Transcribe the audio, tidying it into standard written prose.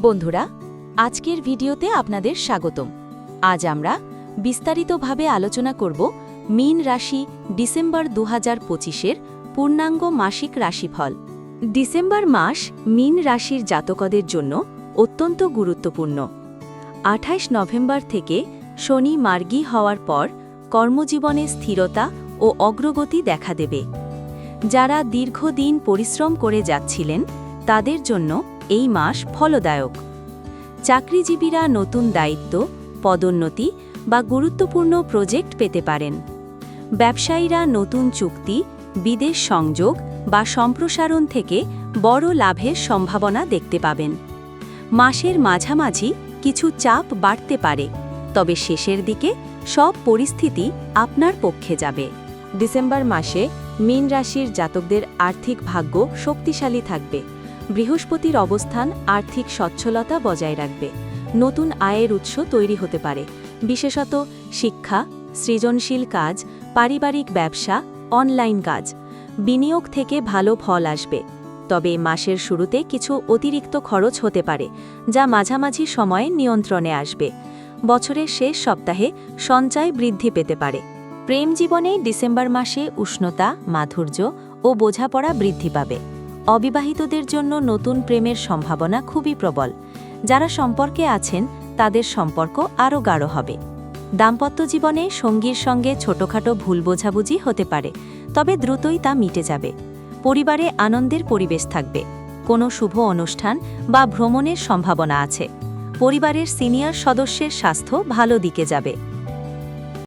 বন্ধুরা, আজকের ভিডিওতে আপনাদের স্বাগতম। আজ আমরা বিস্তারিতভাবে আলোচনা করব মীন রাশি ডিসেম্বর 2025-এর পূর্ণাঙ্গ মাসিক রাশিফল। ডিসেম্বর মাস মীন রাশির জাতকদের জন্য অত্যন্ত গুরুত্বপূর্ণ। 28 নভেম্বর থেকে শনি মার্গী হওয়ার পর কর্মজীবনে স্থিরতা ও অগ্রগতি দেখা দেবে। যারা দীর্ঘদিন পরিশ্রম করে যাচ্ছিলেন তাদের জন্য এই মাস ফলদায়ক। চাকরিজীবীরা নতুন দায়িত্ব, পদোন্নতি বা গুরুত্বপূর্ণ প্রজেক্ট পেতে পারেন। ব্যবসায়ীরা নতুন চুক্তি, বিদেশ সংযোগ বা সম্প্রসারণ থেকে বড় লাভের সম্ভাবনা দেখতে পাবেন। মাসের মাঝামাঝি কিছু চাপ বাড়তে পারে, তবে শেষের দিকে সব পরিস্থিতি আপনার পক্ষে যাবে। ডিসেম্বর মাসে মীন রাশির জাতকদের আর্থিক ভাগ্য শক্তিশালী থাকবে। বৃহস্পতির অবস্থান আর্থিক সচ্ছলতা বজায় রাখবে। নতুন আয়ের উৎস তৈরি হতে পারে, বিশেষত শিক্ষা, সৃজনশীল কাজ, পারিবারিক ব্যবসা, অনলাইন কাজ। বিনিয়োগ থেকে ভালো ফল আসবে, তবে মাসের শুরুতে কিছু অতিরিক্ত খরচ হতে পারে, যা মাঝামাঝি সময়ে নিয়ন্ত্রণে আসবে। বছরের শেষ সপ্তাহে সঞ্চয় বৃদ্ধি পেতে পারে। প্রেম জীবনে ডিসেম্বর মাসে উষ্ণতা, মাধুর্য ও বোঝাপড়া বৃদ্ধি পাবে। অবিবাহিতদের জন্য নতুন প্রেমের সম্ভাবনা খুবই প্রবল। যারা সম্পর্কে আছেন তাদের সম্পর্ক আরও গাঢ় হবে। দাম্পত্য জীবনে সঙ্গীর সঙ্গে ছোটখাটো ভুল বোঝাবুঝি হতে পারে, তবে দ্রুতই তা মিটে যাবে। পরিবারে আনন্দের পরিবেশ থাকবে। কোনো শুভ অনুষ্ঠান বা ভ্রমণের সম্ভাবনা আছে। পরিবারের সিনিয়র সদস্যের স্বাস্থ্য ভালো দিকে যাবে।